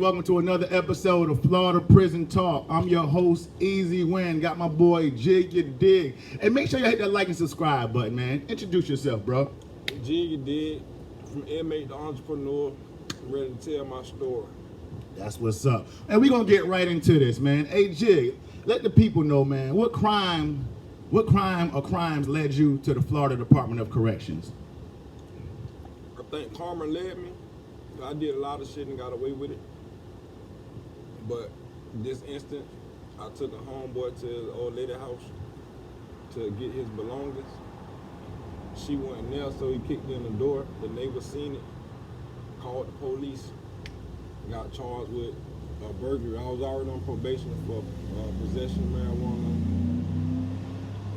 Welcome to another episode of Florida Prison Talk. I'm your host, Easy Win. Got my boy Jig Ya Dig. And make sure you hit that like and subscribe button, man. Introduce yourself, bro. Jig Ya Dig, from inmate to entrepreneur, I'm ready to tell my story. That's what's up. And we're gonna get right into this, man. Hey Jig, let the people know, man, what crime or crimes led you to the Florida Department of Corrections? I think karma led me. I did a lot of shit and got away with it. But this instant, I took a homeboy to his old lady house to get his belongings. She wasn't there, so he kicked in the door. The neighbor seen it, called the police, got charged with a burglary. I was already on probation for possession of marijuana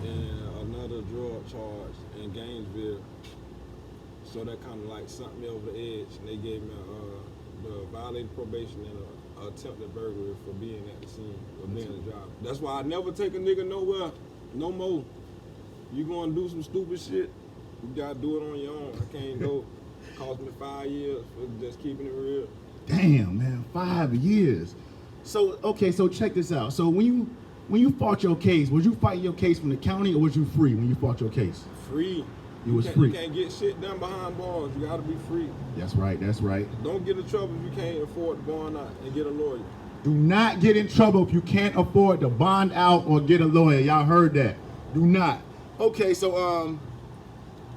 and another drug charge in Gainesville. So that kind of like sent me over the edge. And they gave me the violated probation and a attempted burglary for being at the scene, for being a job. That's why I never take a nigga nowhere, no more. You gonna do some stupid shit, you gotta do it on your own. I can't go. Cost me 5 years for just keeping it real. Damn, man, 5 years. So, okay, so check this out. So when you fought your case, was you fighting your case from the county or was you free when you fought your case? Free. You was free. You can't get shit done behind bars. You gotta be free. That's right, that's right. Don't get in trouble if you can't afford to bond out and get a lawyer. Do not get in trouble if you can't afford to bond out or get a lawyer. Y'all heard that. Do not. Okay, so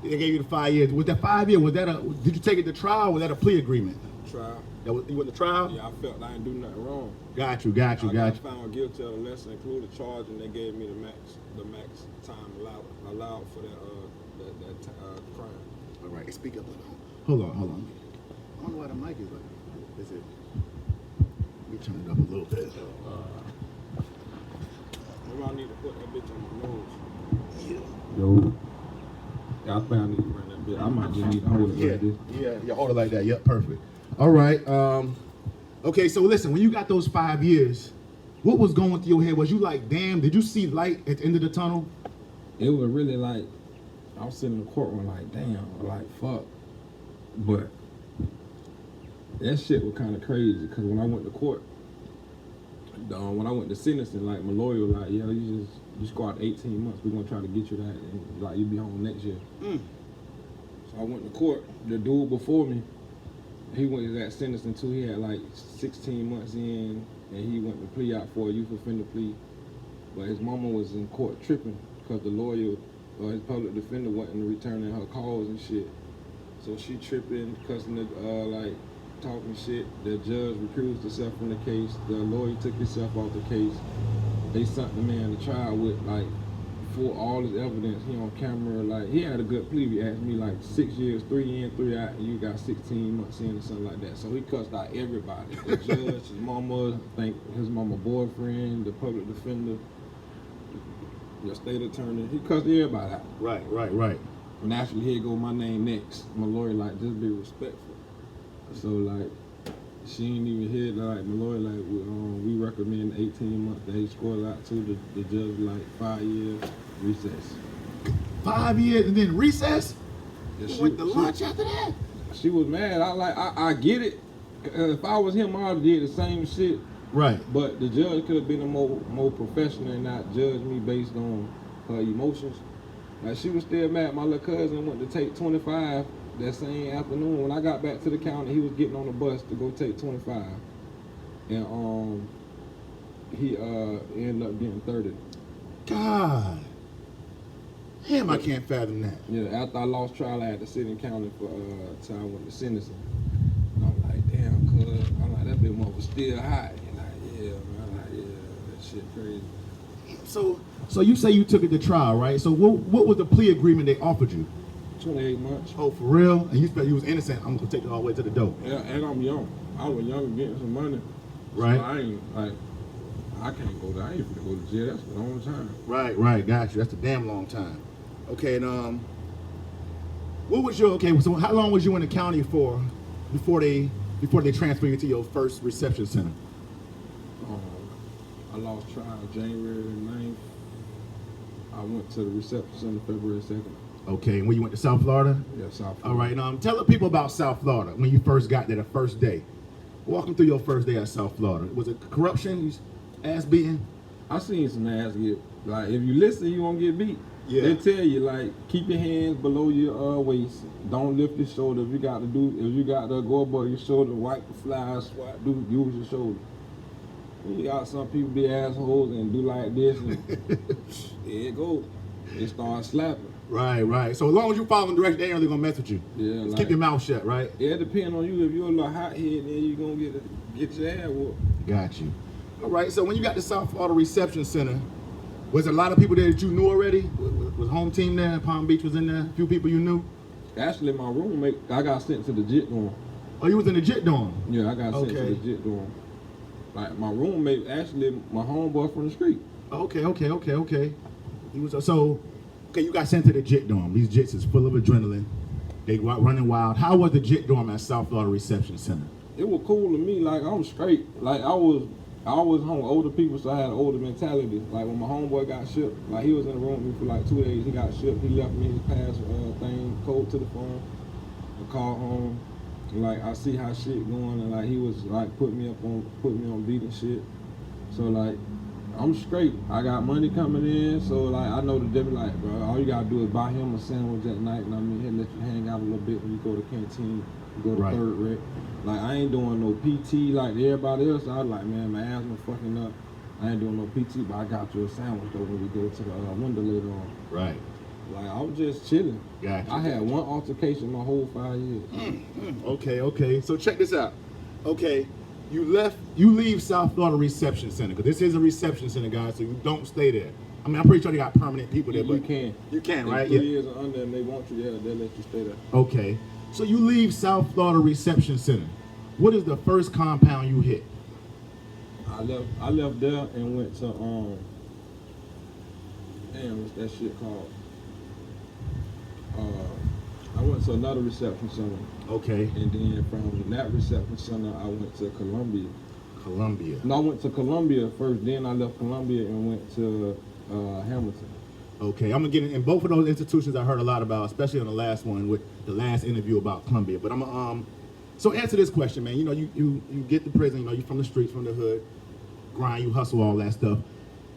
they gave you the 5 years. Was that 5 years? Did you take it to trial or was that a plea agreement? Trial. You went to trial? Yeah, I felt I didn't do nothing wrong. Got you. I got found guilty of the lesser included charge, and they gave me the max time allowed for that crime. All right, speak up. Hold on. I don't know why the mic is like. Is it? Let me turn it up a little bit. Maybe I need to put that bitch on my nose. Yo. Yeah, I think I need to bring that bit. I might just need to hold it like this. Yeah, hold it like that. Yep, perfect. All right. Okay, so listen, when you got those 5 years, what was going through your head? Was you like, damn, did you see light at the end of the tunnel? It was really like, I was sitting in the courtroom like, damn, like, fuck. But that shit was kind of crazy because when I went to court, when I went to sentencing, like, my lawyer was like, yeah, you just go out 18 months. We're going to try to get you that. And, like, you'll be home next year. So I went to court. The dude before me, he went to that sentencing too. He had like 16 months in, and he went to plea out for a youth offender plea. But his mama was in court tripping because the lawyer or his public defender wasn't returning her calls and shit. So she tripping, cussing, like talking shit. The judge recused herself from the case. The lawyer took himself off the case. They sent the man to trial with like for all his evidence. He on camera, like he had a good plea. He asked me like 6 years, 3 in, 3 out, and you got 16 months in or something like that. So he cussed out everybody. The judge, his mama, I think his mama boyfriend, the public defender, the state attorney. He cussed everybody out. Right. And actually, here go my name next. My lawyer like, just be respectful. So like, she ain't even here. Like my lawyer like, we recommend 18 months. They scored out to the judge like 5 years recess. 5 years and then recess? Yeah, You went to lunch after that? She was mad. I get it. If I was him, I'd did the same shit. Right. But the judge could have been a more professional and not judge me based on her emotions. Like she was still mad. My little cousin went to take 25 that same afternoon. When I got back to the county, he was getting on the bus to go take 25. And he ended up getting 30. God. Damn, I can't fathom that. Yeah, after I lost trial, I had to sit in county for till I went to sentencing. I'm like, damn, cuz. I'm like, that bitch was still hot. And like, yeah, man. I'm like, yeah, that shit crazy. So you say you took it to trial, right? So what was the plea agreement they offered you? 28 months. Oh, for real? And you felt you was innocent. I'm gonna take it all the way to the door. Yeah, and I'm young. I was young and getting some money. Right. So I ain't like, I can't go there. I ain't finna go to jail. That's a long time. Right. Got you. That's a damn long time. Okay, and what was your so how long was you in the county for before they transferred you to your first reception center? I lost trial January 9th. I went to the reception center February 2nd. Okay, and when you went to South Florida? Yeah, South Florida. All right, tell the people about South Florida when you first got there the first day. Walk them through your first day at South Florida. Was it corruption, ass beating? I seen some ass get, like, if you listen, you won't get beat. Yeah. They tell you, like, keep your hands below your waist. Don't lift your shoulder. If you got to go above your shoulder, wipe the fly, swat, use your shoulder. You got some people be assholes and do like this, and there it goes. They start slapping. Right. So as long as you follow directions, they ain't really gonna mess with you. Yeah, Just like, keep your mouth shut, right? It depends on you. If you're a little hothead, then you gonna get your ass whooped. Got you. All right. So when you got the South Florida Reception Center, was there a lot of people there that you knew already? Was home team there? Palm Beach was in there? A few people you knew? Actually, my roommate, I got sent to the JIT dorm. Oh, you was in the JIT dorm? Yeah, I got sent to Okay. the JIT dorm. Like, my roommate, actually, my homeboy from the street. Okay. He was so. Okay, you got sent to the JIT dorm. These JITs is full of adrenaline. They go out running wild. How was the JIT dorm at South Florida Reception Center? It was cool to me. Like, I'm straight. Like, I was home with older people, so I had an older mentality. Like, when my homeboy got shipped, like, he was in the room with me for like 2 days. He got shipped. He left me his pass thing, code to the phone. I called home. Like, I see how shit going, and like, he was like putting me on beat and shit. So like, I'm straight. I got money coming in, so like, I know the difference. Like, bro, all you gotta do is buy him a sandwich at night, and I mean, he'll let you hang out a little bit when you go to canteen, you go to Right. third rec. Like, I ain't doing no PT like everybody else. I was like, man, my asthma fucking up. I ain't doing no PT, but I got you a sandwich though when we go to the window later on. Right. Like, I was just chilling. Gotcha. I had one altercation my whole 5 years. Okay. So check this out. Okay, you leave South Florida Reception Center, because this is a reception center, guys, so you don't stay there. I mean, I'm pretty sure they got permanent people there, You but can. You can, If right? 3 years or under and they want you, yeah, they'll let you stay there. Okay. So you leave South Florida Reception Center. What is the first compound you hit? I left there and went to what's that shit called? I went to another reception center, Okay. and then from that reception center I went to Columbia. Columbia. No, I went to Columbia first, then I left Columbia and went to Hamilton. Okay, I'm gonna get in both of those institutions I heard a lot about, especially on the last one with the last interview about Columbia. But I'm gonna so answer this question, man. You know, you get to prison, you know, you from the streets, from the hood, grind, you hustle, all that stuff.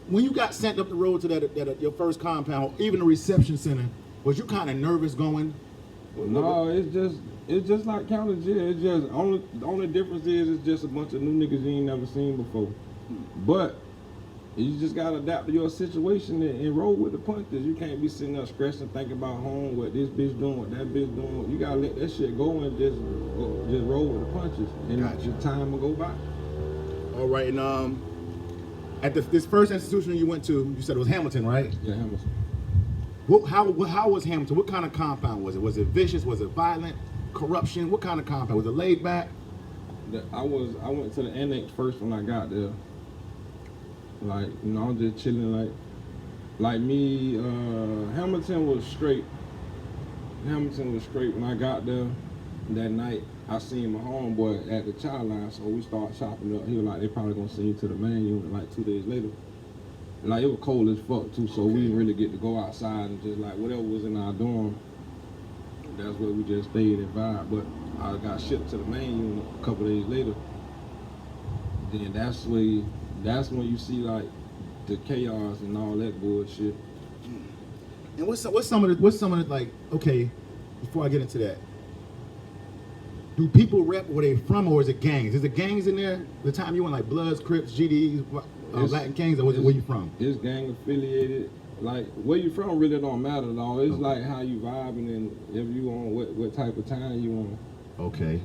When you got sent up the road to that your first compound, even the reception center, was you kind of nervous going? No, it's just like county jail. It's just the only difference is it's just a bunch of new niggas you ain't never seen before. But you just gotta adapt to your situation and roll with the punches. You can't be sitting there stressing, thinking about home, what this bitch doing, what that bitch doing. You gotta let that shit go and just roll with the punches, and Gotcha. your time will go by. All right, and at this first institution you went to, you said it was Hamilton, right? Yeah, Hamilton. How was Hamilton? What kind of compound was it? Was it vicious? Was it violent? Corruption? What kind of compound? Was it laid back? I went to the annex first when I got there. Like, you know, I'm just chilling like me, Hamilton was straight. Hamilton was straight. When I got there that night, I seen my homeboy at the child line, so we started chopping up. He was like, they probably gonna send you to the main unit like 2 days later. Like, it was cold as fuck too, so we didn't really get to go outside and just like whatever was in our dorm, that's where we just stayed and vibe. But I got shipped to the main unit a couple days later. Then that's when you see like the chaos and all that bullshit. And what's some of the like? Okay, before I get into that, do people rep where they from, or is it gangs? Is it gangs in there? The time you went like Bloods, Crips, GDs, Latin Kings, or was it where you from? It's gang affiliated. Like, where you from really don't matter at all. It's like how you vibing and if you on what type of time you on. Okay,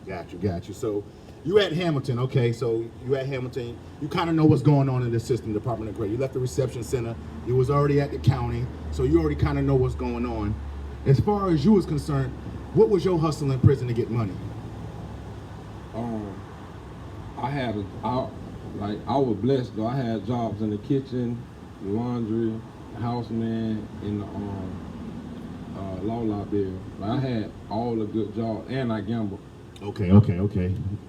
got you. So you at Hamilton, okay? So you at Hamilton. You kind of know what's going on in the system, Department of Grade. You left the reception center. You was already at the county, so you already kind of know what's going on. As far as you was concerned, what was your hustle in prison to get money? I was blessed though. I had jobs in the kitchen, laundry, houseman, in the law library. Like, I had all the good jobs, and I gambled. Okay.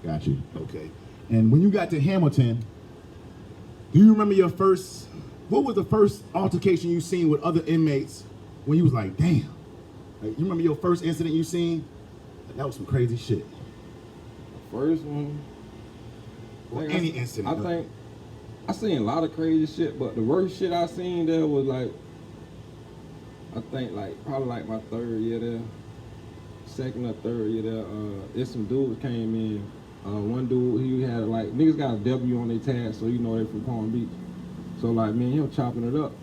Got you. Okay. And when you got to Hamilton, do you remember what was the first altercation you seen with other inmates when you was like, damn? Like, you remember your first incident you seen? That was some crazy shit. First one, Or think any incident? I think I seen a lot of crazy shit, but the worst shit I seen there was like, I think like probably like my third year there, second or third year there. There's some dudes came in. One dude, he had like niggas got a W on their tag, so you know they from Palm Beach. So like me and him chopping it up,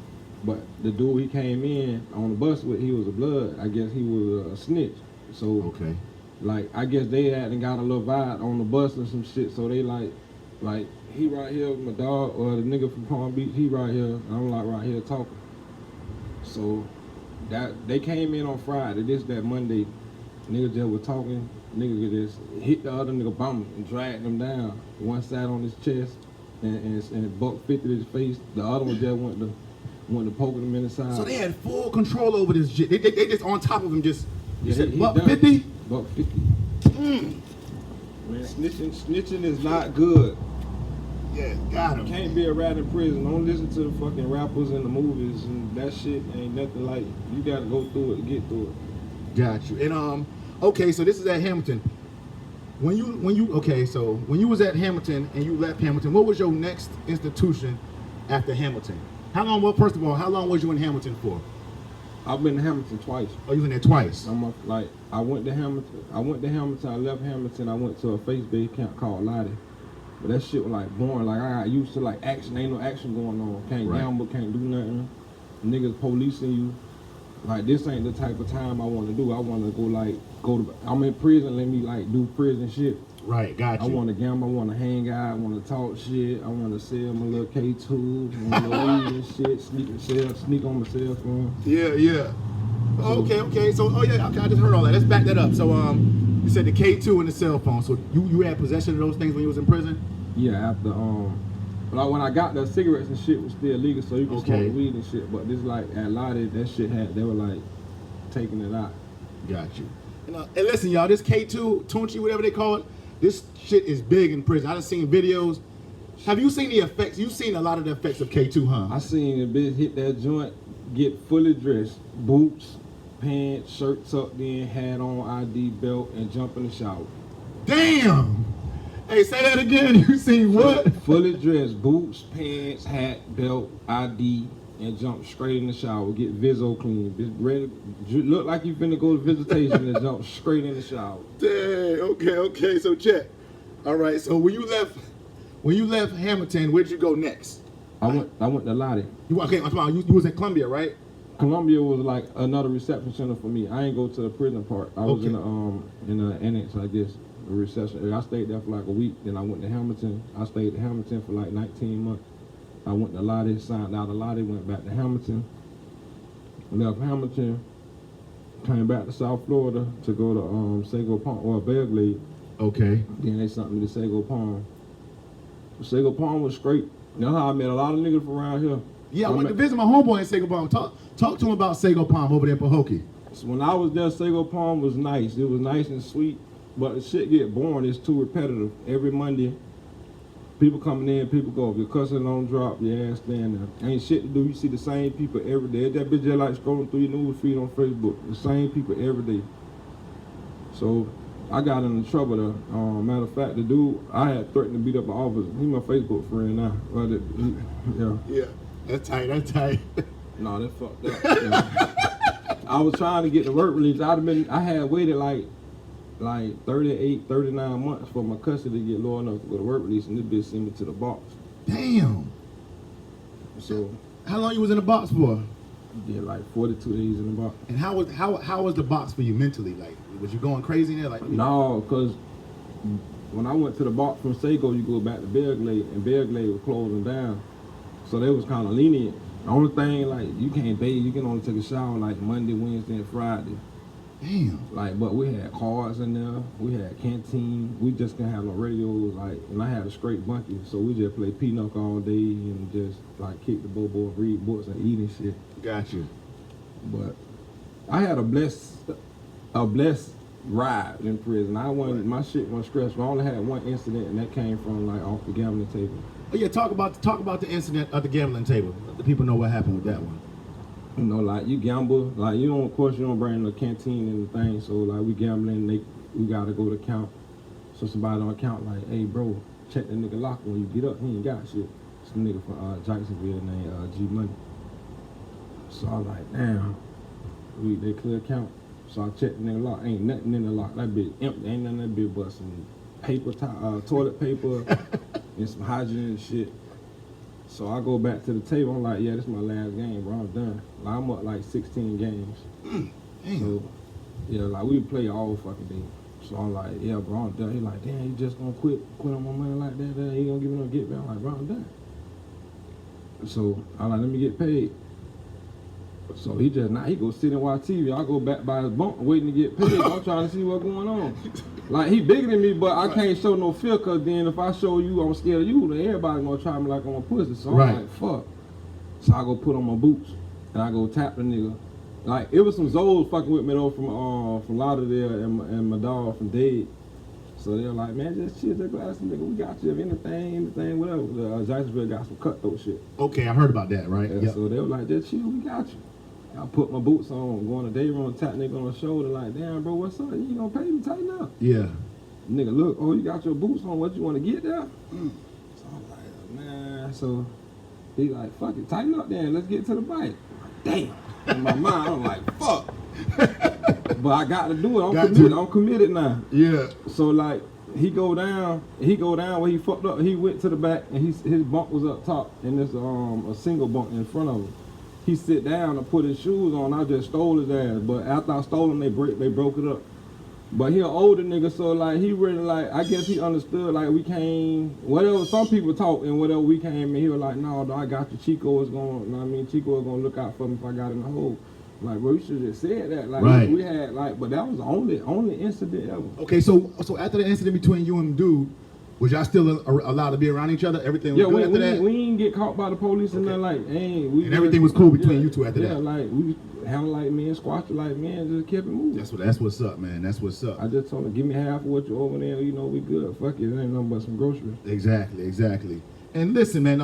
but the dude he came in on the bus with, he was a blood. I guess he was a snitch. So Okay. like I guess they had and got a little vibe on the bus or some shit. So they like he right here with my dog, or the nigga from Palm Beach, he right here. I'm like right here talking. So that they came in on Friday. That Monday, nigga just was talking. Nigga just hit the other nigga bum and dragged him down. One side on his chest and buck 50 to his face. The other one just went to poking him in the side. So they had full control over this shit. They just on top of him. Just you Yeah, said he buck done. 50. Buck 50. Man, snitching is not good. Yeah, got him. Can't be a rat in prison. Don't listen to the fucking rappers in the movies, and that shit ain't nothing like it. You gotta go through it to get through it. Got you. And okay, so this is at Hamilton. When you was at Hamilton and you left Hamilton, what was your next institution after Hamilton? How long was you in Hamilton for? I've been to Hamilton twice. Oh, you was in there twice. I went to Hamilton. I left Hamilton. I went to a faith-based camp called Lottie. But that shit was like boring. Like I got used to like action. Ain't no action going on. Can't Right. gamble. Can't do nothing. Niggas policing you. Like this ain't the type of time I want to do. I want to go. I'm in prison. Let me like do prison shit. Right, got you. I want to gamble. I want to hang out. I want to talk shit. I want to sell my little K2, my little weed and shit. Sneak on my cell phone. Yeah. Okay. So, okay, I just heard all that. Let's back that up. So, you said the K2 and the cell phone. So, you had possession of those things when you was in prison? Yeah, after but when I got there, cigarettes and shit was still legal, so you could Okay. smoke weed and shit. But this like at Lottie, that shit they were like taking it out. Got you. And listen, y'all, this K2, Tunchi, whatever they call it, this shit is big in prison. I done seen videos. Have you seen the effects? You've seen a lot of the effects of K2, huh? I seen a bitch hit that joint, get fully dressed, boots, pants, shirt tucked in, hat on, ID belt, and jump in the shower. Damn! Hey, say that again. You seen what? Fully dressed, boots, pants, hat, belt, ID, and jump straight in the shower. Get Vizzo clean. Bitch ready, look like you finna go to visitation and jump straight in the shower. Dang, okay, so check. All right, so when you left Hamilton, where'd you go next? I went to Lottie. I'm talking about you was in Columbia, right? Columbia was like another reception center for me. I ain't go to the prison part. I was Okay. in the annex, I guess, a reception area. I stayed there for like a week. Then I went to Hamilton. I stayed at Hamilton for like 19 months. I went to Lottie, signed out of Lottie, went back to Hamilton. Left Hamilton, came back to South Florida to go to Sago Palm or Belgrade. Okay. Then they sent me to Sago Palm. Sago Palm was great. That's how I met a lot of niggas from around here. Yeah, I went to visit my homeboy in Sago Palm. Talk to him about Sago Palm over there in Pahokee. So when I was there, Sago Palm was nice. It was nice and sweet, but the shit get boring. It's too repetitive. Every Monday, people coming in, people go. If your cousin don't drop, your ass stand there. Ain't shit to do. You see the same people every day. That bitch just like scrolling through your news feed on Facebook. The same people every day. So I got into trouble there. Matter of fact, the dude, I had threatened to beat up an officer. He my Facebook friend now. But Yeah, that's tight. No, that fucked up. Yeah. I was trying to get the work release. I had waited like 38, 39 months for my custody to get low enough to go to work release, and this bitch sent me to the box. Damn. So How long you was in the box for? I did like 42 days in the box. And how was the box for you mentally? Like, was you going crazy in there? Like, No, because when I went to the box from Sago, you go back to Belgrade, and Belgrade was closing down. So they was kind of lenient. The only thing, like, you can't bathe, you can only take a shower like Monday, Wednesday, and Friday. damn. Like, but we had cars in there, we had canteen, we just couldn't have no radios, like, and I had a straight bunkie, so we just play pinochle all day and just, like, kick the bobo, read books and eat and shit. Got you. But I had a blessed ride in prison. My shit wasn't stressful. I only had one incident, and that came from, like, off the gambling table. Oh yeah, talk about the incident at the gambling table. Let the people know what happened with that one. You know, like, you gamble, like, of course you don't bring the canteen and the thing, so, like, we gambling, we gotta go to count. So somebody don't count, like, hey, bro, check the nigga locker when you get up. He ain't got shit. Some nigga from Jacksonville named G Money. So I was like, damn, they clear count. So I checked the nigga lock. Ain't nothing in the lock. That bitch empty. Ain't nothing in that bitch but some paper, toilet paper, and some hygiene and shit. So I go back to the table. I'm like, yeah, this is my last game, bro. I'm done. Like, I'm up like 16 games. So yeah, like we play all fucking day. So I'm like, yeah, bro, I'm done. He like, damn, you just gonna quit on my money like that? He gonna give me no get back? I'm like, bro, I'm done. So I'm like, let me get paid. So he go sit and watch TV. I go back by his bunk waiting to get paid. I'm trying to see what's going on. Like, he bigger than me, but I can't show no fear, because then if I show you I'm scared of you, then everybody gonna try me like I'm a pussy. So I'm like, fuck. So I go put on my boots and I go tap the nigga. Like, it was some Zoes fucking with me though from Lauderdale and my dog from Dade. So they're like, man, just chill, just glass, nigga. We got you. If anything, whatever. Jacksonville got some cutthroat shit. Okay, I heard about that, right? Yeah, so they were like, just chill, we got you. I put my boots on, going to day room, tap nigga on the shoulder, like, damn, bro, what's up? You ain't gonna pay me, tighten up. Yeah. Nigga, look, oh, you got your boots on, what, you want to get there? So I'm like, man, so he like, fuck it, tighten up then, let's get to the bike. Damn. In my mind, I'm like, fuck. But I got to do it, I'm committed now. Yeah. So like, he go down where he fucked up, he went to the back, and his bunk was up top, and there's a single bunk in front of him. He sit down and put his shoes on. I just stole his ass, but after I stole him, they broke it up. But he an older nigga, so like he really like, I guess he understood, like we came, whatever, some people talk and whatever we came, and he was like, no, I got you, Chico is gonna, you know what I mean, Chico is gonna look out for me if I got in the hole. I'm like, bro, you should have just said that. Like, right. We had like, but that was the only incident ever. Okay, so after the incident between you and dude, was y'all still allowed to be around each other? Everything was good after that? We ain't get caught by the police and nothing like, and everything was cool between you two after that? Yeah, like, we handled like men, squashed like men, just kept it moving. That's what's up, man. That's what's up. I just told him, give me half of what you over there, you know, we good. Fuck it, it ain't nothing but some groceries. Exactly. And listen, man,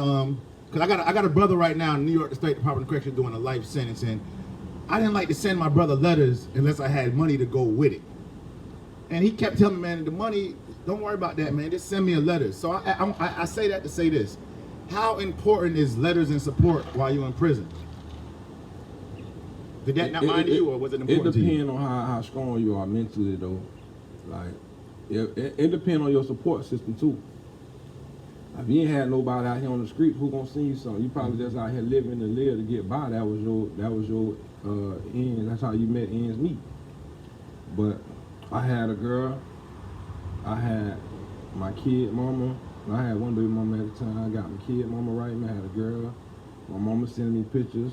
cause I got a brother right now in New York State Department of Corrections doing a life sentence, and I didn't like to send my brother letters unless I had money to go with it. And he kept telling me, man, the money, don't worry about that, man. Just send me a letter. So I say that to say this. How important is letters and support while you're in prison? Did that not mind you, or was it important to you? It depends on how strong you are mentally, though. Like, it depends on your support system, too. If you ain't had nobody out here on the street who gonna send you something, you probably just out here living and live to get by. That was your end. That's how you met ends meet. But I had a girl. I had my kid mama. I had one baby mama at the time. I got my kid mama right now. I had a girl. My mama sending me pictures.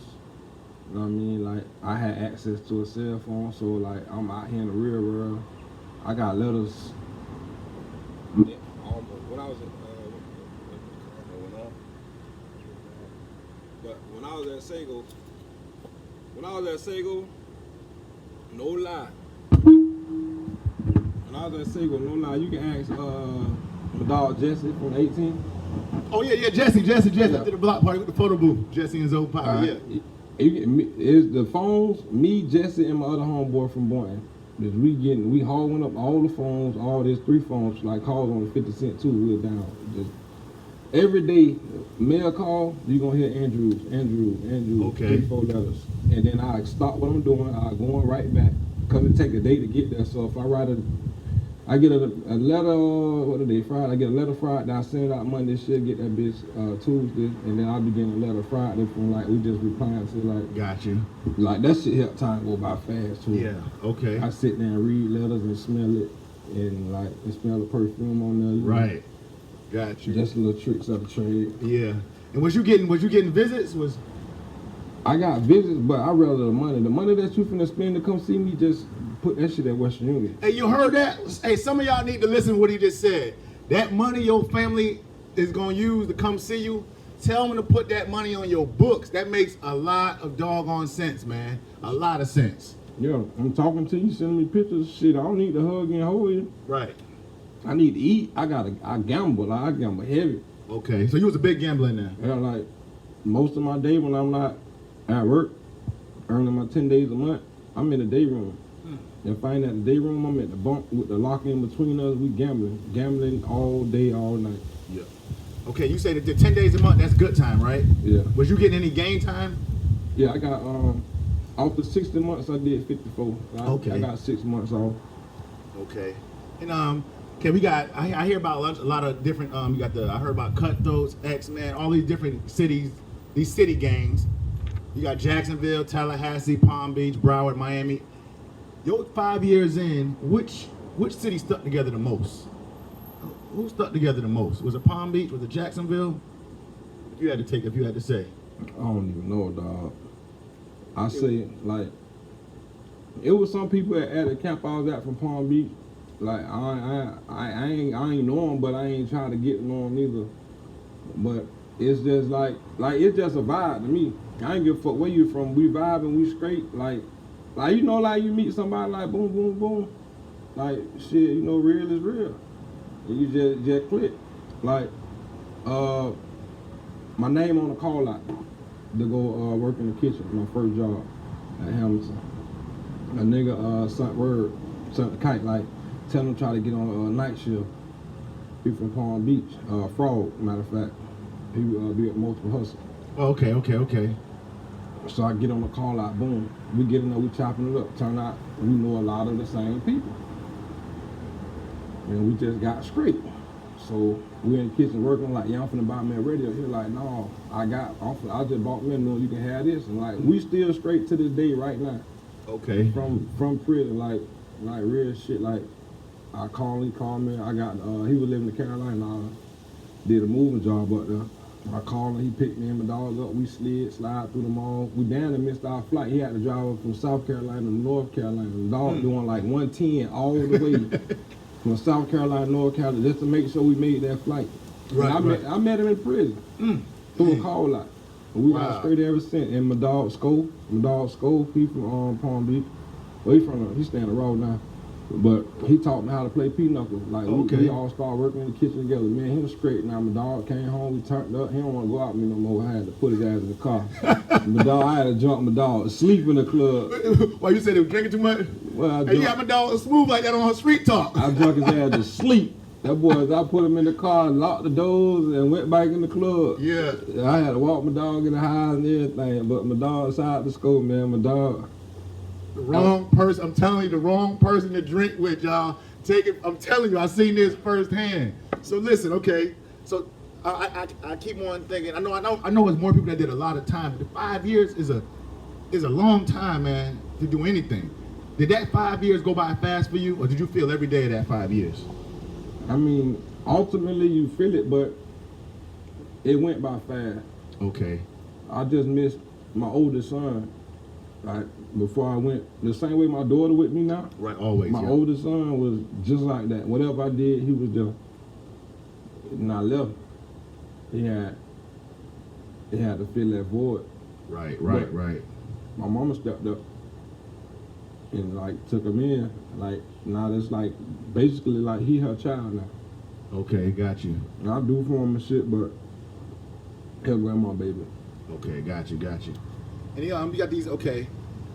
You know what I mean? Like, I had access to a cell phone, so like I'm out here in the real world. I got letters. Yeah, when I was but when I was at Sago, no lie. When I was at Sago, no lie, you can ask my dog Jesse from 18. Oh yeah, Jesse. Yeah. I did a block party with the photo booth. Jesse and Zoe Papa, yeah. It's the phones, me, Jesse, and my other homeboy from Boynton. We hauling up all the phones, all these 3 phones, like calls on the 50 cent too, we were down. Just every day, mail call, you gonna hear Andrew, okay. 3, 4 letters. And then I stop what I'm doing, I go on right back, because it take a day to get there. So if I get a letter, what are they, Friday? I get a letter Friday, I send it out Monday, shit, get that bitch Tuesday, and then I'll be getting a letter Friday from like, we just replying to like. Got you. Like, that shit help time go by fast too. Yeah, okay. I sit there and read letters and smell it, and like, and smell the perfume on there. Right. Got you. Just little tricks of the trade. Yeah. And was you getting visits? I got visits, but I rather the money. The money that you finna spend to come see me, just put that shit at Western Union. Hey, you heard that? Hey, some of y'all need to listen to what he just said. That money your family is gonna use to come see you, tell them to put that money on your books. That makes a lot of doggone sense, man. A lot of sense. Yeah, I'm talking to you, sending me pictures. Shit, I don't need to hug and hold you. Right. I need to eat. I gamble. Like, I gamble heavy. Okay, so you was a big gambler in there. Yeah, like, most of my day when I'm not at work, earning my 10 days a month, I'm in the day room. If I ain't at the day room, I'm at the bunk with the locker in between us. We gambling all day, all night. Yeah. Okay, you say that the 10 days a month, that's good time, right? Yeah. Was you getting any game time? Yeah, I got off the 60 months I did 54. Okay. I got 6 months off. Okay. And okay, we got I hear about a lot of different you got I heard about Cutthroats, X-Men, all these different cities, these city gangs. You got Jacksonville, Tallahassee, Palm Beach, Broward, Miami. Yo, 5 years in, which city stuck together the most? Who stuck together the most? Was it Palm Beach? Was it Jacksonville? If you had to say. I don't even know, dog. I say, like, it was some people at the camp I was at from Palm Beach. Like, I ain't know them, but I ain't trying to get to know them either. But it's just like it's just a vibe to me. I ain't give a fuck where you from. We vibing, we straight. Like you know, like you meet somebody like boom, boom, boom. Like shit, you know, real is real. And you just click. Like, my name on the call out to go work in the kitchen. My first job at Hamilton. A nigga sent the kite, like tell him try to get on a night shift. He from Palm Beach, Frog, matter of fact. He be at Multiple Hustle. Oh, okay. So I get on the call out, boom. We get in there, we chopping it up. Turn out we know a lot of the same people. And we just got straight. So we in the kitchen working like, yeah, I'm finna buy me a radio. He like, no, I just bought me a new, you can have this. And like, we still straight to this day right now. Okay. From prison, like real shit. Like he called me. I got he was living in Carolina. I did a moving job up there. I called him. He picked me and my dogs up. We slide through the mall. We down and missed our flight. He had to drive up from South Carolina to North Carolina. The dog doing like 110 all the way from South Carolina to North Carolina just to make sure we made that flight. Right, I met him in prison through a call out. And we got straight ever since. And my dog Sco, he from Palm Beach. Well, he staying in Raw now. But he taught me how to play pinochle. Like we all started working in the kitchen together. Man, he was straight. Now my dog came home, we turned up. He don't want to go out with me no more. I had to put his ass in the car. I had to jump my dog, sleep in the club. Why you said he was drinking too much? Well, Hey, you got my dog smooth like that on her street talk. I drunk his ass to sleep. That boy, I put him in the car and locked the doors and went back in the club. Yeah. I had to walk my dog in the house and everything. But my dog side the school, man. My dog. The wrong person. I'm telling you, the wrong person to drink with, y'all. I'm telling you, I seen this firsthand. So listen, okay. So I keep on thinking. I know it's more people that did a lot of time, but the 5 years is a long time, man, to do anything. Did that 5 years go by fast for you, or did you feel every day of that 5 years? I mean, ultimately you feel it, but it went by fast. Okay. I just missed my oldest son. Like before I went, the same way my daughter with me now. Right, always. My oldest son was just like that. Whatever I did, he was there. And I left. He had to fill that void. Right. My mama stepped up and like took him in. Like now it's like basically like he her child now. Okay, got you. And I do for him and shit, but his grandma baby. Okay, got you. And you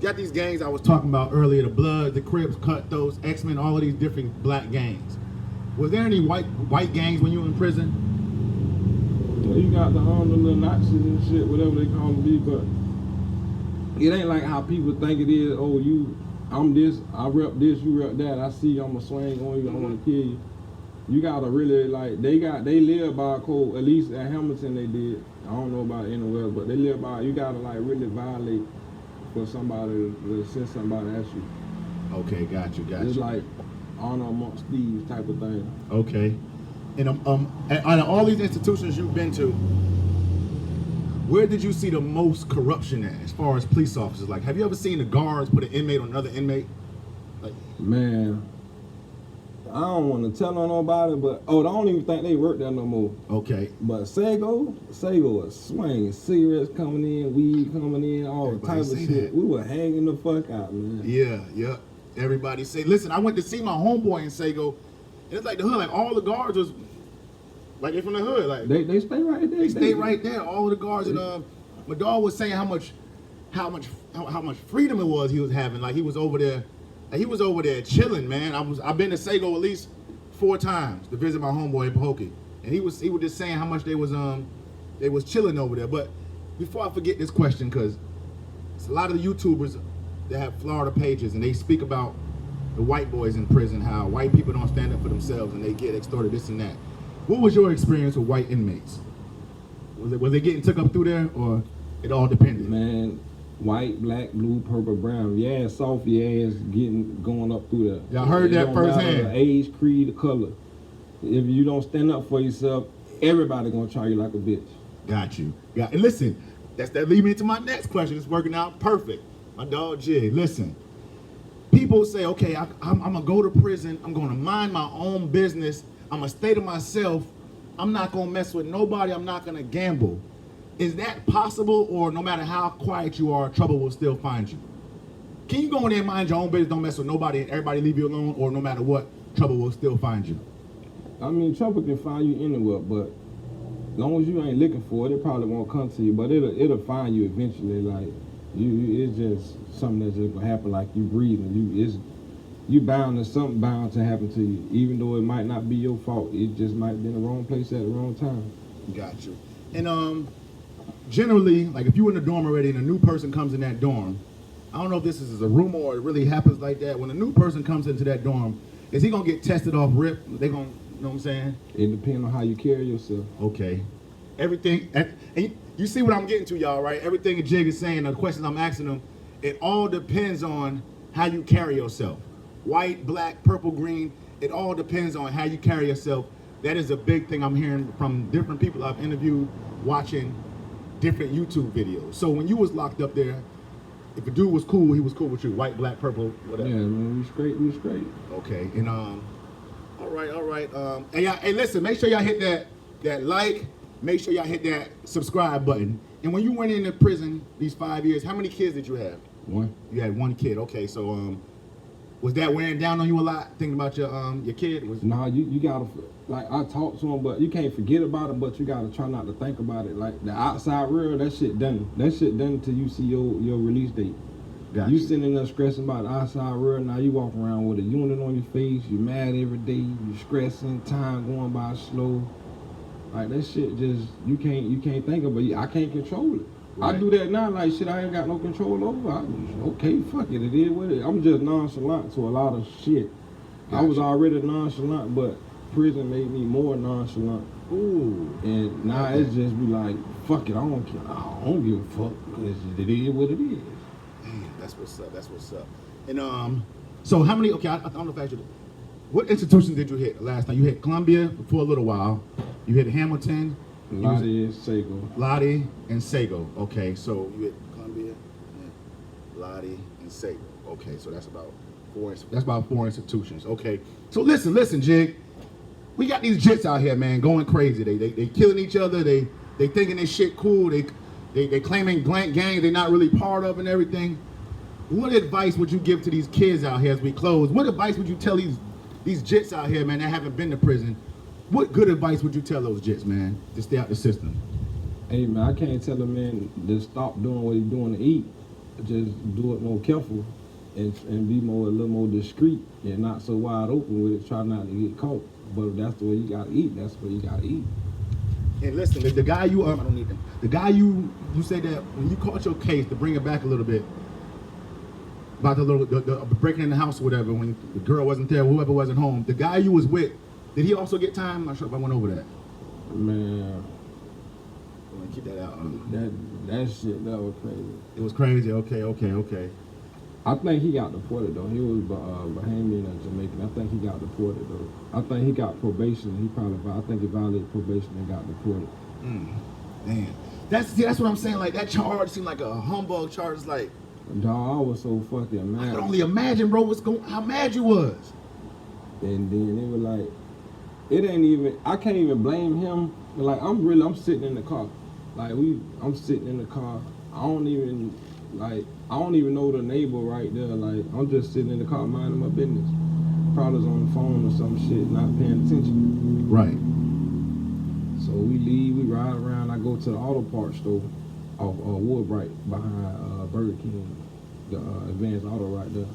got these gangs I was talking about earlier, the Bloods, the Crips, Cutthroats, X-Men, all of these different black gangs. Was there any white gangs when you were in prison? Well, you got the little Nazis and shit, whatever they call them be, but it ain't like how people think it is. Oh, I'm this, I rep this, you rep that. I see I'ma swing on you, I wanna kill you. You gotta really like they live by a code. At least at Hamilton they did. I don't know about anywhere, but they live by. You gotta like really violate for somebody to send somebody at you. Okay, got you. It's like honor amongst thieves type of thing. Okay, and out of all these institutions you've been to, where did you see the most corruption at, as far as police officers? Like, have you ever seen the guards put an inmate on another inmate? Like, man, I don't want to tell on nobody, but I don't even think they work there no more. okay, But Sago was swinging, cigarettes coming in, weed coming in, all Everybody type of say shit. that. We were hanging the fuck out, man. yeah. Everybody say, listen, I went to see my homeboy in Sago, and it's like the hood, like all the guards was like they from the hood, like They stay right there. they stay right there. All of the guards, and my dog was saying how much freedom it was he was having. Like he was over there chilling, man. I've been to Sago at least 4 times to visit my homeboy in Pahokee, and he was just saying how much they was chilling over there. But before I forget this question, because it's a lot of the YouTubers that have Florida pages, and they speak about the white boys in prison, how white people don't stand up for themselves and they get extorted, this and that. What was your experience with white inmates? Was they getting took up through there, or it all depended? Man, white, black, blue, purple, brown. Your ass soft, your ass going up through there. Y'all heard that It don't matter firsthand. the age, creed, the color. If you don't stand up for yourself, everybody gonna try you like a bitch. Got you. Yeah, and listen, that leads me to my next question. It's working out perfect. My dog Jig. Listen, people say, okay, I'm gonna go to prison. I'm gonna mind my own business. I'm gonna stay to myself. I'm not gonna mess with nobody. I'm not gonna gamble. Is that possible, or no matter how quiet you are, trouble will still find you? Can you go in there and mind your own business, don't mess with nobody, and everybody leave you alone, or no matter what, trouble will still find you? I mean, trouble can find you anywhere, but as long as you ain't looking for it, it probably won't come to you. But it'll find you eventually. Like it's just something that's just gonna happen. Like you breathing, you bound to something bound to happen to you. Even though it might not be your fault, it just might be in the wrong place at the wrong time. Got you. And generally, like if you in the dorm already and a new person comes in that dorm, I don't know if this is a rumor or it really happens like that. When a new person comes into that dorm, is he gonna get tested off rip? They gonna, you know what I'm saying? It depends on how you carry yourself. Okay. Everything, and you see what I'm getting to, y'all, right? Everything Jig is saying, the questions I'm asking them, it all depends on how you carry yourself. White, black, purple, green, it all depends on how you carry yourself. That is a big thing I'm hearing from different people I've interviewed, watching different YouTube videos. So when you was locked up there, if a dude was cool, he was cool with you. White, black, purple, whatever. Yeah, man, we straight. Okay, and all right. Hey, listen, make sure y'all hit that like, make sure y'all hit that subscribe button. And when you went into prison these 5 years, how many kids did you have? One. You had one kid. Okay, so was that wearing down on you a lot, thinking about your kid? Nah, you gotta, like, I talk to him, but you can't forget about it, but you gotta try not to think about it. Like, the outside world, that shit done. That shit done until you see your release date. Got You sitting there stressing about the outside world, now you walk around with a unit on your face, you mad every day, you stressing, time going by slow. Like, that shit just, you can't think about it. I can't control it. Right. I do that now, like, shit I ain't got no control over. Okay, fuck it, it is what it is. I'm just nonchalant to a lot of shit. I was already nonchalant, but prison made me more nonchalant. Ooh. And now it's just be like, fuck it, I don't care. I don't give a fuck, because it is what it is. Man, that's what's up. That's what's up. And so how many? Okay, I don't know if I asked you. What institution did you hit last time? You hit Columbia for a little while. You hit Hamilton. Lottie, Sago. Lottie and Sago. Okay, so you hit Columbia, Lottie and Sago. Okay, so that's about four. That's about 4 institutions. Okay, so listen, Jig. We got these jits out here, man, going crazy. They killing each other. They thinking this shit cool. They claiming blank gangs they're not really part of and everything. What advice would you give to these kids out here as we close? What advice would you tell these jits out here, man, that haven't been to prison? What good advice would you tell those jits, man, to stay out the system? Hey, man, I can't tell a man to stop doing what he's doing to eat. Just do it more careful and be a little more discreet and not so wide open with it. Try not to get caught. But if that's the way you gotta eat, that's the way you gotta eat. And listen, the guy I don't need them. The guy you said that when you caught your case, to bring it back a little bit, about the breaking in the house or whatever, when the girl wasn't there, whoever wasn't home, the guy you was with, did he also get time? I'm not sure if I went over that. Man, Keep that out. that shit, that was crazy. It was crazy. Okay. I think he got deported though. He was Bahamian and Jamaican. I think he got deported though. I think he got probation. I think he violated probation and got deported. Man, that's what I'm saying. Like, that charge seemed like a humbug charge. Like, Dawg, I was so fucking I mad. could only imagine, bro, how mad you was. And then it was like, it ain't even, I can't even blame him. But like, I'm sitting in the car. Like, I'm sitting in the car. I don't even know the neighbor right there. Like, I'm just sitting in the car minding my business. Probably was on the phone or some shit, not paying attention. Right. So we leave, we ride around. I go to the auto parts store off Woodbright behind Burger King, the Advanced Auto right there.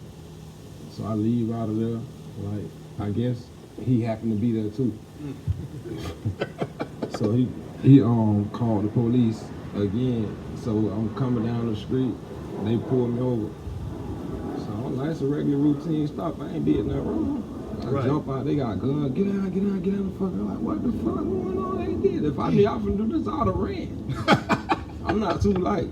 So I leave out of there, like, I guess he happened to be there too. So he called the police again. So I'm coming down the street, they pulled me over. So I'm like, it's a regular routine stop. I ain't did nothing wrong. I jump out, they got guns. Get out the fuck. I'm like, what the fuck going on? They did. If I knew I was do this, I'd have ran. I'm not too like,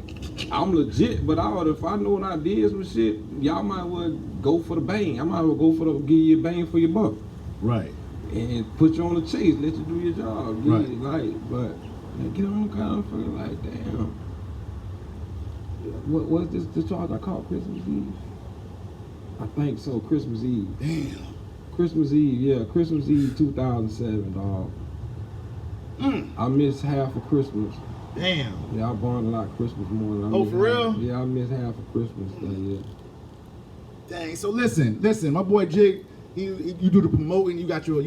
I'm legit, but if I know what I did some shit, y'all might well go for the bang. I might well go for the give you a bang for your buck. Right. And put you on the chase, let you do your job. Right. But man, get on the car and feel like, damn. What was this the charge I caught Christmas Eve? I think so, Christmas Eve. Damn. Christmas Eve, yeah, Christmas Eve 2007, dog. I missed half of Christmas. Damn. Yeah, I burned a lot Christmas morning. Oh, for real? Yeah, I missed half of Christmas that year. Dang. So listen, my boy Jig, you do the promoting. You got your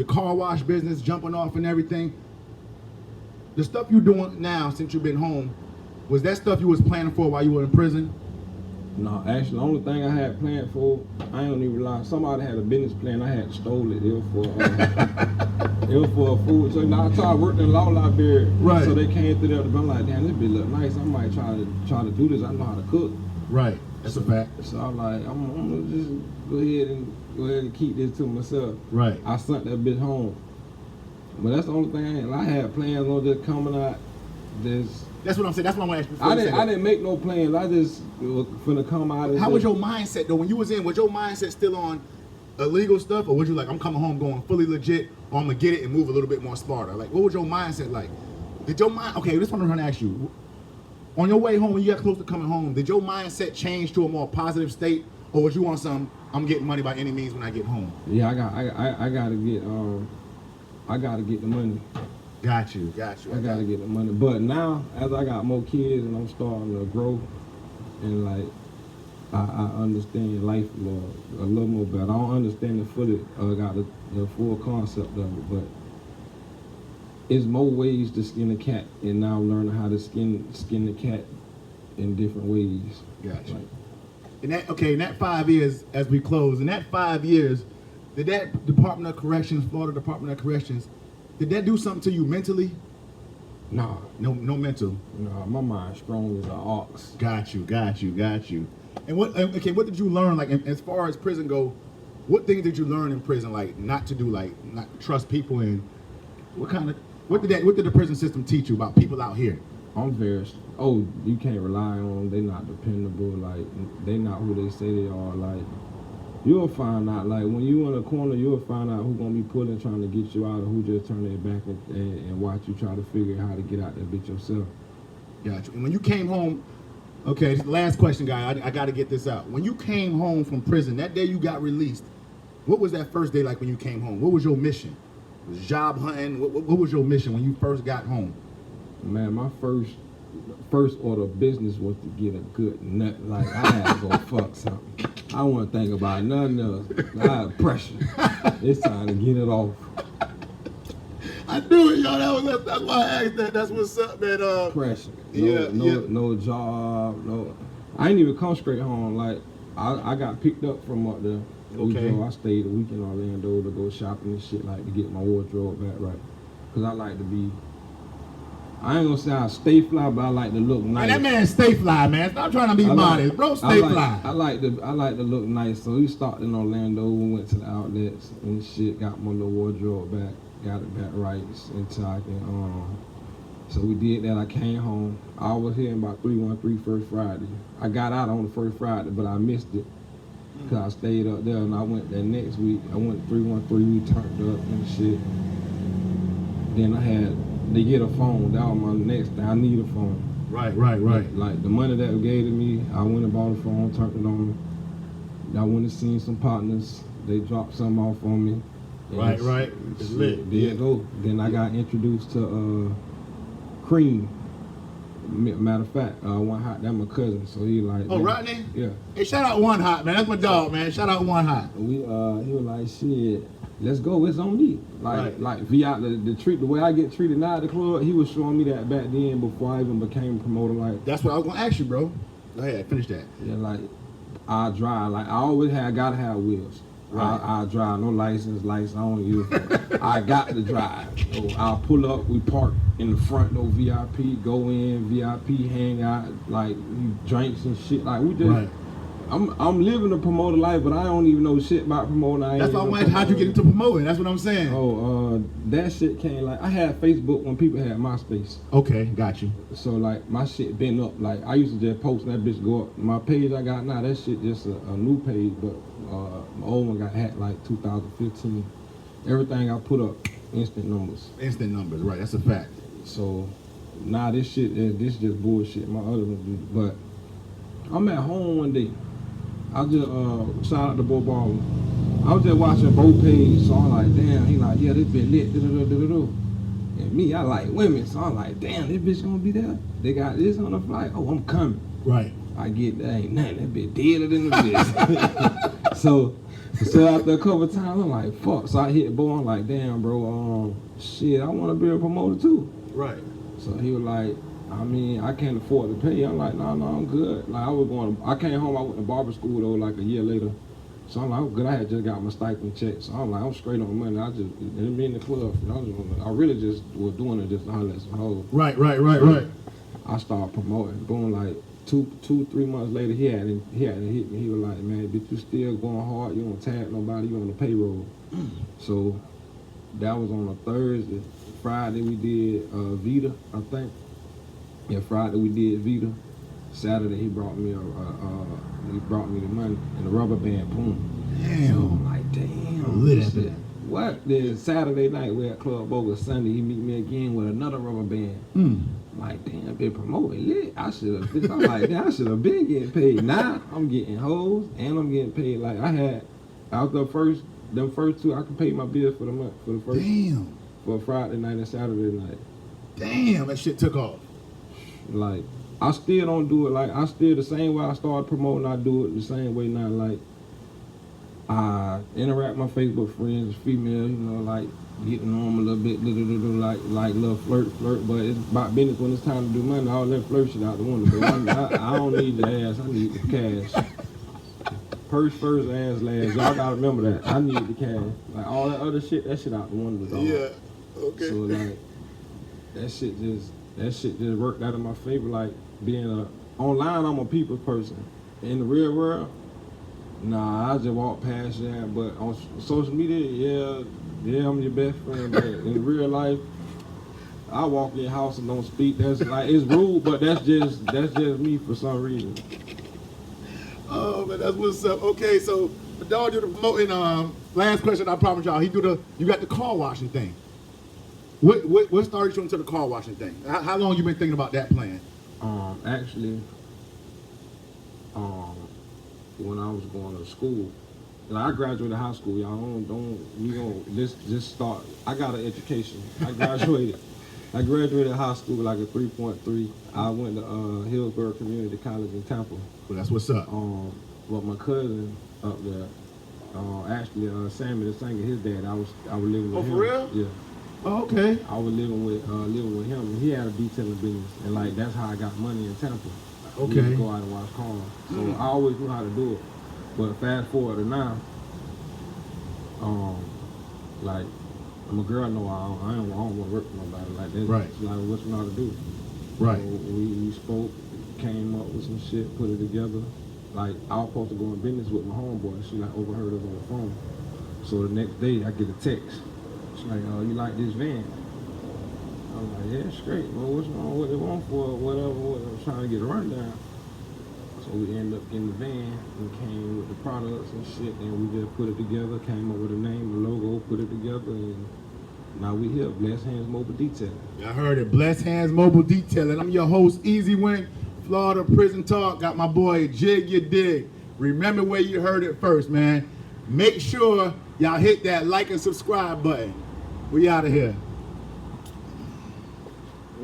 car wash business jumping off and everything. The stuff you doing now since you've been home, was that stuff you was planning for while you were in prison? No, actually, the only thing I had planned for, I don't even lie. Somebody had a business plan. I had stole it. It was for a food. So now I tried working in law library. Right. So they came through there. I'm like, damn, this bitch look nice. I might try to do this. I know how to cook. Right. That's a fact. So I'm like, I'm gonna just go ahead and keep this to myself. Right. I sent that bitch home. But that's the only thing I had plans on just coming out. That's what I'm saying. That's what I'm gonna ask you. I didn't make no plans. I just was finna come out. How was your mindset though? When you was your mindset still on illegal stuff, or was you like, I'm coming home going fully legit, or I'm gonna get it and move a little bit more smarter? Like, what was your mindset like? Did your mind? Okay, this one I'm trying to ask you. On your way home, when you got close to coming home, did your mindset change to a more positive state, or was you on some, I'm getting money by any means when I get home? Yeah, I gotta get the money. Got you. I gotta get the money. But now, as I got more kids and I'm starting to grow, and like I understand life more, a little more better. I don't understand the fully, got the full concept of it, but it's more ways to skin a cat, and now I'm learning how to skin the cat in different ways. Gotcha. Like, In that 5 years, as we close, in that 5 years, did that Department of Corrections, Florida Department of Corrections, did that do something to you mentally? nah, No mental. nah, my mind's strong as an ox. Got you. And what did you learn, like, as far as prison go, what things did you learn in prison, like, not to do, like, not trust people, and what did the prison system teach you about people out here? You can't rely on them, they not dependable, like, they not who they say they are, like, you'll find out, like, when you in a corner, you'll find out who's gonna be pulling, trying to get you out, or who just turn their back and watch you try to figure out how to get out that bitch yourself. Gotcha. And when you came home, okay, this is the last question, guy. I got to get this out. When you came home from prison, that day you got released, what was that first day like when you came home? What was your mission? Was it job hunting? What was your mission when you first got home? Man, my first order of business was to get a good nut. Like, I had to go fuck something. I want to think about nothing else. I had pressure. It's time to get it off. I knew it, y'all. That's why I asked that. That's what's up, man. Pressure. Yeah. No job. No. I ain't even come straight home. Like, I got picked up from up there. Okay. I stayed a week in Orlando to go shopping and shit, like, to get my wardrobe back right. Because I like to be, I ain't gonna say I stay fly, but I like to look nice. Man, that man stay fly, man. Stop trying to be modest, bro. Stay fly. I like to look nice. So we started in Orlando. We went to the outlets and shit. Got my little wardrobe back. Got it back right until I can. So we did that. I came home. I was here in about 313 first Friday. I got out on the first Friday, but I missed it because I stayed up there, and I went that next week. I went 313. We turned up and shit. Then they get a phone. That was my next thing. I need a phone. Right. Like the money that was gave to me, I went and bought a phone, turned it on. I went and seen some partners. They dropped something off on me. Right. It's lit. There you go. Then I got introduced to Cream. Matter of fact, One Hot, that's my cousin. So he like. Oh, man, Rodney? Yeah. Hey, shout out One Hot, man. That's my dog, man. Shout out One Hot. He was like, shit, let's go. It's on me. Right. Like the way I get treated now at the club, he was showing me that back then before I even became a promoter. Like, That's what I was gonna ask you, bro. Go ahead, finish that. yeah, like I drive. Like I always gotta have wheels. Right. I drive, no license, I don't use it. I got to drive. So I'll pull up, we park in the front door, VIP, go in, VIP, hang out, like drinks and shit. Like we just, Right. I'm living a promoter life, but I don't even know shit about promoting. That's why I wanted, how'd you get into promoting? That's what I'm saying. Oh, that shit came like, I had Facebook when people had MySpace. Okay, got you. So like my shit been up. Like I used to just post and that bitch go up. My page I got now, that shit just a new page, but my old one got hacked like 2015. Everything I put up, instant numbers. Instant numbers, right? That's a fact. So nah, this shit, this just bullshit. My other one, but I'm at home one day. I just shout out to Bo Baldwin. I was just watching Bo page, so I'm like, damn. He like, yeah, this bitch lit. And me, I like women, so I'm like, damn, this bitch gonna be there. They got this on the flight. Oh, I'm coming. Right. I get that ain't nothing. That bitch deader than the bitch. so after a couple of times, I'm like, fuck. So I hit Bo. I'm like, damn, bro. Shit, I want to be a promoter too. Right. So he was like, I mean, I can't afford to pay. I'm like, no, I'm good. Like I came home. I went to barber school though, like a year later. So I'm like, I'm good. I had just got my stipend check. So I'm like, I'm straight on money. I just didn't be in the club. I really just was doing it just to holler at some hoes. Right. I started promoting. Boom, like two, 3 months later, he hadn't hit me. He was like, man, bitch, you still going hard. You don't tag nobody. You on the payroll. So that was on a Thursday. Friday we did Vita, I think. Yeah, Friday we did Vita. Saturday he brought me the money and the rubber band. Boom. Damn. So I'm like, damn. Listen. What? Then Saturday night we're at Club Bogus. Sunday he meet me again with another rubber band. Mm. I'm like, damn, been promoting lit. I should have. I'm like, damn, I should have been getting paid. Now I'm getting hoes and I'm getting paid. Like I had, out them first two, I could pay my bills for the month for the first. Damn. For Friday night and Saturday night. Damn, that shit took off. Like, I still don't do it. Like, I still the same way I started promoting, I do it the same way now. Like, I interact with my Facebook friends, female, you know, like getting on them a little bit, like little flirt. But it's about business when it's time to do money. All that flirt shit out the window. But I don't need the ass. I need the cash. Purse first, ass last. Y'all gotta remember that. I need the cash. Like all that other shit, that shit out the window. Dog. Yeah. Okay. So like, that shit just worked out in my favor. Like being online, I'm a people person. In the real world, nah, I just walk past that. But on social media, yeah, I'm your best friend. But in real life, I walk in your house and don't speak. That's like, it's rude, but that's just me for some reason. Oh man, that's what's up. Okay, so the dog do the promoting. Last question, I promise y'all. You got the car washing thing. What started you into the car washing thing? How long you been thinking about that plan? Actually, when I was going to school, like I graduated high school. Y'all just start. I got an education. I graduated high school with like a 3.3. I went to Hillsborough Community College in Tampa. Well, that's what's up. But my cousin up there, actually Sammy the singer, his dad, I was living with him. Oh, for real? Yeah. Oh, okay. I was living with him, and he had a detailing business, and like that's how I got money in Tampa. Okay. We used to go out and wash cars, so I always knew how to do it. But fast forward to now, like I'm a girl, no, I don't want to work for nobody like that. Right. It's like what you know how to do. Right. So we spoke, came up with some shit, put it together. Like I was supposed to go in business with my homeboy. She like overheard us on the phone. So the next day I get a text. She's like, oh, you like this van? I was like, yeah, straight. Well, what's wrong with it? Want for whatever. I was trying to get a rundown. So we ended up getting the van and came with the products and shit, and we just put it together, came up with a name, a logo, put it together, and now we here, Blessed Hands Mobile Detailing. I heard it. Blessed Hands Mobile Detailing. I'm your host, Easy Win, Florida Prison Talk. Got my boy Jig Ya Dig. Remember where you heard it first, man. Make sure y'all hit that like and subscribe button. We out of here.